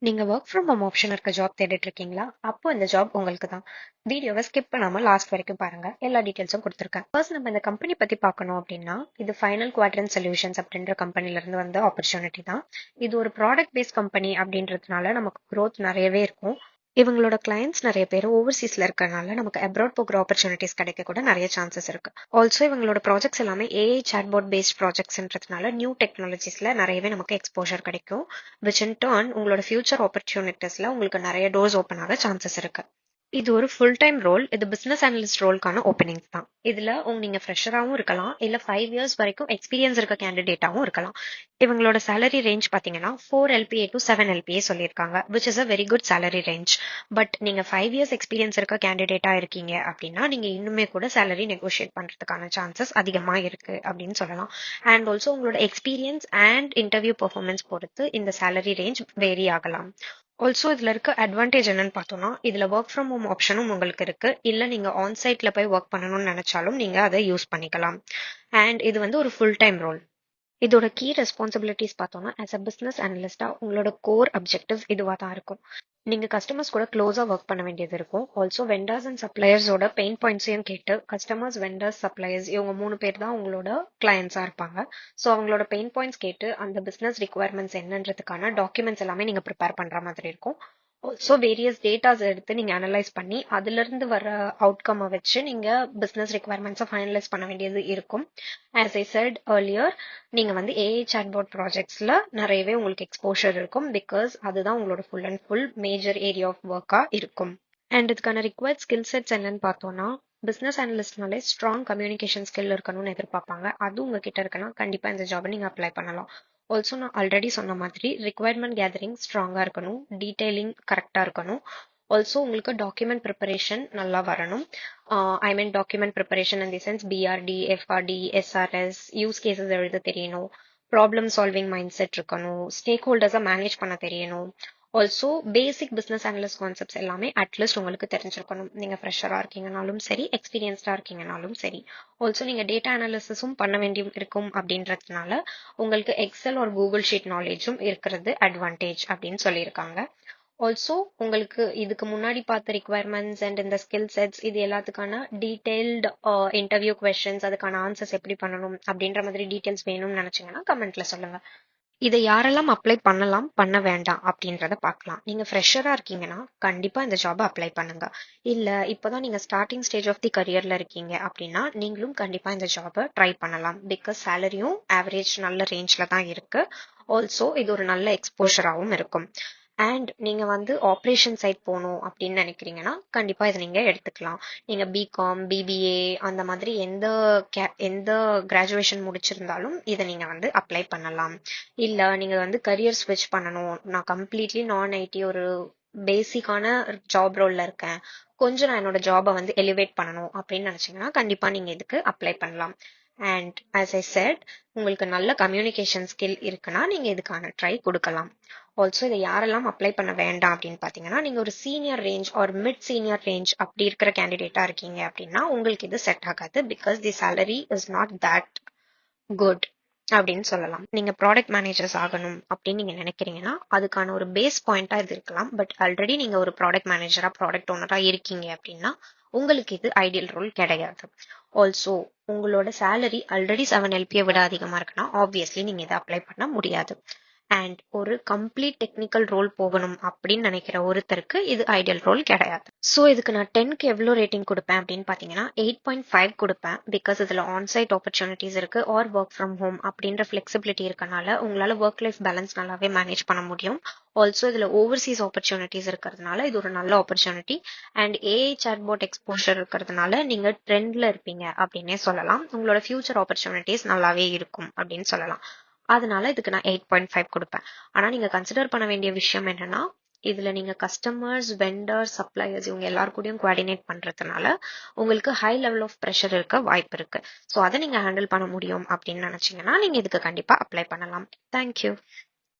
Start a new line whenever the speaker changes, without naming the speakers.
நீங்க work from home option இருக்க job தேடிட்டு இருக்கீங்களா? அப்போ இந்த ஜாப் உங்களுக்கு தான். வீடியோவை ஸ்கிப் பண்ணாம லாஸ்ட் வரைக்கும் பாருங்க. எல்லா டீடைல்ஸும் கொடுத்துருக்கேன். ஃபர்ஸ்ட் நம்ம இந்த கம்பெனி பத்தி பார்க்கணும் அப்படின்னா, இது ஃபைனல் குவாட்ரண்ட் சொல்யூஷன்ஸ் அப்படின்ற கம்பெனில இருந்து வந்த ஆப்பர்ச்சுனிட்டி தான். இது ஒரு ப்ராடக்ட் பேஸ்ட் கம்பெனி அப்படின்றதுனால நமக்கு growth நிறையவே இருக்கும். இவங்களோட கிளையண்ட்ஸ் நிறைய பேர் ஓவர்சீஸ்ல இருக்கறனால நமக்கு அப்ராட் போகிற ஆப்பர்ச்சுனிட்டிஸ் கிடைக்க கூட நிறைய சான்சஸ் இருக்கு. ஆல்சோ இவங்களோட ப்ராஜெக்ட்ஸ் எல்லாமே ஏஐ சாட்பாட் பேஸ்ட் ப்ராஜெக்ட்ஸ்ன்றதுனால நியூ டெக்னாலஜிஸ்ல நிறையவே நமக்கு எக்ஸ்போஷர் கிடைக்கும். விச் இன் டர்ன் உங்களோட ஃபியூச்சர் ஆப்பர்ச்சுனிட்டிஸ்ல உங்களுக்கு நிறைய டோர்ஸ் ஓப்பன் ஆக சான்சஸ் இருக்கு. இது ஒரு ஃபுல் டைம் ரோல். இது பிசினஸ் அனலிஸ்ட் ரோல்க்கான ஓப்பனிங்ஸ் தான். இதுல நீங்க ஃப்ரெஷராகவும் இருக்கலாம், இல்ல 5 இயர்ஸ் வரைக்கும் எக்ஸ்பீரியன்ஸ் இருக்க கேண்டிடேட்டாவும் இருக்கலாம். இவங்களோட சேலரி ரேஞ்ச் பாத்தீங்கன்னா 4 LPA to 7 LPA சொல்லியிருக்காங்க, which is a very good salary range. But நீங்க 5 இயர்ஸ் எக்ஸ்பீரியன்ஸ் இருக்க கேண்டிடேட்டா இருக்கீங்க அப்படின்னா நீங்க இன்னுமே கூட சேலரி நெகோஷியேட் பண்றதுக்கான சான்சஸ் அதிகமா இருக்கு அப்படின்னு சொல்லலாம். அண்ட் ஆல்சோ உங்களோட எக்ஸ்பீரியன்ஸ் அண்ட் இன்டர்வியூ பெர்ஃபார்மன்ஸ் பொறுத்து இந்த சேலரி ரேஞ்ச் வேரி ஆகலாம். ஆல்சோ இதுல இருக்க அட்வான்டேஜ் என்னன்னு பார்த்தோம்னா, இதுல ஒர்க் ஃப்ரம் ஹோம் ஆப்ஷனும் உங்களுக்கு இருக்கு. இல்ல நீங்க ஆன் சைட்ல போய் ஒர்க் பண்ணணும்னு நினைச்சாலும் நீங்க அதை யூஸ் பண்ணிக்கலாம். அண்ட் இது வந்து ஒரு ஃபுல் டைம் ரோல். இதோட கீ ரெஸ்பான்சிபிலிட்டிஸ் பார்த்தோம்னா, ஆஸ் அ பிசினஸ் அனலிஸ்டா உங்களோட கோர் அப்ஜெக்டிவ்ஸ் இதுவா தான் இருக்கும். நீங்க கஸ்டமர்ஸ் கூட க்ளோஸா ஒர்க் பண்ண வேண்டியது இருக்கும். ஆல்சோ வெண்டர்ஸ் அண்ட் சப்ளையர்ஸோட பெயின் பாயிண்ட்ஸையும் கேட்டு கஸ்டமர்ஸ், வெண்டர்ஸ், சப்ளையர்ஸ் இவங்க 3 பேர் தான் உங்களோட கிளையன்ஸா இருப்பாங்க. ஸோ அவங்களோட பெயின் பாயிண்ட்ஸ் கேட்டு அந்த பிசினஸ் ரிக்வயர்மெண்ட்ஸ் என்னன்றதுக்கான டாக்குமெண்ட்ஸ் எல்லாமே நீங்க ப்ரிப்பேர் பண்ற மாதிரி இருக்கும். ஆல்சோ வேரியஸ் டேட்டாஸ் எடுத்து நீங்க அனலைஸ் பண்ணி அதுல இருந்து வர அவுட்கம் வச்சு நீங்க பிசினஸ் ரிக்வயர்மெண்ட்ஸை ஃபைனலைஸ் பண்ண வேண்டியது இருக்கும். ஆஸ் ஐ செட் earlier, நீங்க வந்து ஏஐ சாட்பாட் ப்ராஜெக்ட்ஸ்ல நிறையவே உங்களுக்கு எக்ஸ்போஷர் இருக்கும். பிகாஸ் அதுதான் உங்களோட full and full major area of ஒர்க்கா இருக்கும். அண்ட் இதுக்கான ரிக்வயர்ட் ஸ்கில் செட்ஸ் என்னன்னு பார்த்தோம்னா, பிசினஸ் அனலிஸ்ட்னாலே ஸ்ட்ராங் கம்யூனிகேஷன் ஸ்கில் இருக்கணும்னு எதிர்பார்ப்பாங்க. அது உங்ககிட்ட இருக்குன்னா கண்டிப்பா இந்த ஜாபை நீங்க அப்ளை பண்ணலாம். ஆல்சோ நான் ஆல்ரெடி சொன்ன மாதிரி ரிக்வயர்மெண்ட் கேதரிங் ஸ்ட்ராங்கா இருக்கணும், டீடைலிங் கரெக்டா இருக்கணும். ஆல்சோ உங்களுக்கு டாக்குமெண்ட் ப்ரிப்பரேஷன் நல்லா வரணும். I mean document preparation in the sense BRD, FRD, SRS, use cases எழுத தெரியணும், ப்ராப்ளம் சால்விங் மைண்ட் செட் இருக்கணும், ஸ்டேக் ஹோல்டர்ஸை மேனேஜ் பண்ண தெரியணும். Also basic business analyst concepts எல்லாமே அட்லீஸ்ட் உங்களுக்கு தெரிஞ்சிருக்கணும். நீங்க ஃப்ரெஷரா இருக்கீங்கனாலும் சரி, எக்ஸ்பீரியன்ஸ்டா இருக்கீங்கனாலும் சரி. ஆல்சோ நீங்க டேட்டா அனாலிசிஸும் பண்ண வேண்டியும் இருக்கும் அப்படின்றதுனால உங்களுக்கு எக்ஸல் ஒரு கூகுள் ஷீட் நாலேஜும் இருக்கிறது அட்வான்டேஜ் அப்படின்னு சொல்லியிருக்காங்க. ஆல்சோ உங்களுக்கு இதுக்கு முன்னாடி பார்த்த ரிக்வயர்மெண்ட்ஸ் அண்ட் இந்த ஸ்கில் செட்ஸ் இது எல்லாத்துக்கான டீடைல்டு இன்டர்வியூ கொஸ்டின்ஸ், அதுக்கான ஆன்சர்ஸ் எப்படி பண்ணணும் அப்படின்ற மாதிரி டீடைல்ஸ் வேணும்னு நினைச்சீங்கன்னா கமெண்ட்ல சொல்லுங்க. இதை யாரெல்லாம் அப்ளை பண்ணலாம், பண்ண வேண்டாம் அப்படின்றத பார்க்கலாம். நீங்க ஃப்ரெஷரா இருக்கீங்கன்னா கண்டிப்பா இந்த ஜாப் அப்ளை பண்ணுங்க. இல்ல இப்பதான் நீங்க ஸ்டார்டிங் ஸ்டேஜ் ஆஃப் தி கரியர்ல இருக்கீங்க அப்படின்னா நீங்களும் கண்டிப்பா இந்த ஜாபை ட்ரை பண்ணலாம். பிகாஸ் சேலரியும் ஆவரேஜ் நல்ல ரேஞ்ச்ல தான் இருக்கு. ஆல்சோ இது ஒரு நல்ல எக்ஸ்போஷராகவும் இருக்கும். அண்ட் நீங்க வந்து ஆப்ரேஷன் சைட் போகணும் அப்படின்னு நினைக்கிறீங்கன்னா கண்டிப்பா இதை நீங்க எடுத்துக்கலாம். நீங்க பிகாம், பிபிஏ அந்த மாதிரி எந்த கிராஜுவேஷன் முடிச்சிருந்தாலும் இதை நீங்க வந்து அப்ளை பண்ணலாம். இல்ல நீங்க வந்து கரியர் ஸ்விட்ச் பண்ணணும், நான் கம்ப்ளீட்லி நான் ஐடி ஒரு பேசிக்கான ஜாப் ரோல்ல இருக்கேன், கொஞ்சம் நான் என்னோட ஜாபை வந்து எலிவேட் பண்ணணும் அப்படின்னு நினைச்சீங்கன்னா கண்டிப்பா நீங்க இதுக்கு அப்ளை பண்ணலாம். அண்ட் ஆஸ் ஐ செட், உங்களுக்கு நல்ல கம்யூனிகேஷன் ஸ்கில் இருக்குன்னா நீங்க இதுக்கான ட்ரை கொடுக்கலாம். ஆல்சோ இதை யாரெல்லாம் அப்ளை பண்ண வேண்டாம் அப்படின்னு பாத்தீங்கன்னா, நீங்க ஒரு senior range or mid senior range அப்படி இருக்கிற கேண்டிடேட்டா இருக்கீங்க அப்படின்னா உங்களுக்கு இது செட் ஆகாது. Because the salary is not that good அப்படின்னு சொல்லலாம். நீங்க ப்ராடக்ட் மேனேஜர்ஸ் ஆகணும் அப்படின்னு நீங்க நினைக்கிறீங்கன்னா அதுக்கான ஒரு பேஸ் பாயிண்டா இது இருக்கலாம். பட் ஆல்ரெடி நீங்க ஒரு ப்ராடக்ட் மேனேஜரா, ப்ராடக்ட் ஓனரா இருக்கீங்க அப்படின்னா உங்களுக்கு இது ஐடியல் ரோல் கிடையாது. ஆல்சோ உங்களோட சேலரி ஆல்ரெடி 7 LPA விட அதிகமா இருக்குன்னா ஆப்வியஸ்லி நீங்க இதை அப்ளை பண்ண முடியாது. அண்ட் ஒரு கம்ப்ளீட் டெக்னிக்கல் ரோல் போகணும் அப்படின்னு நினைக்கிற ஒருத்தருக்கு இது ஐடியல் ரோல் கிடையாது. ஸோ இதுக்கு நான் 10க்கு எவ்வளோ ரேட்டிங் கொடுப்பேன் அப்படின்னு பார்த்தீங்கன்னா 8.5 கொடுப்பேன். பிகாஸ் இதில் ஆன்சைட் ஆப்பர்ச்சுனிட்டிஸ் இருக்கு ஆர் ஒர்க் ஃப்ரம் ஹோம் அப்படின்ற ஃபிளெக்சிபிலிட்டி இருக்கனால உங்களால ஒர்க் லைஃப் பேலன்ஸ் நல்லாவே மேனேஜ் பண்ண முடியும். ஆல்சோ இதில் ஓவர்சீஸ் ஆப்பர்ச்சுனிட்டிஸ் இருக்கிறதுனால இது ஒரு நல்ல opportunity. And AI chatbot exposure இருக்கிறதுனால நீங்க ட்ரெண்ட்ல இருப்பீங்க அப்படின்னே சொல்லலாம். உங்களோட ஃபியூச்சர் ஆப்பர்ச்சுனிட்டிஸ் நல்லாவே இருக்கும் அப்படின்னு சொல்லலாம். அதனால இதுக்கு நான் 8.5 கொடுப்பேன். ஆனா நீங்க கன்சிடர் பண்ண வேண்டிய விஷயம் என்னன்னா, இதுல நீங்க கஸ்டமர்ஸ், வெண்டர்ஸ், சப்ளையர்ஸ் இவங்க எல்லார் கூடயும் கோஆர்டினேட் பண்றதுனால உங்களுக்கு ஹை லெவல் ஆஃப் ப்ரெஷர் இருக்க வாய்ப்பு இருக்கு. ஸோ அதை நீங்க ஹேண்டில் பண்ண முடியும் அப்படின்னு நினைச்சீங்கன்னா நீங்க இதுக்கு கண்டிப்பா அப்ளை பண்ணலாம். தேங்க்யூ.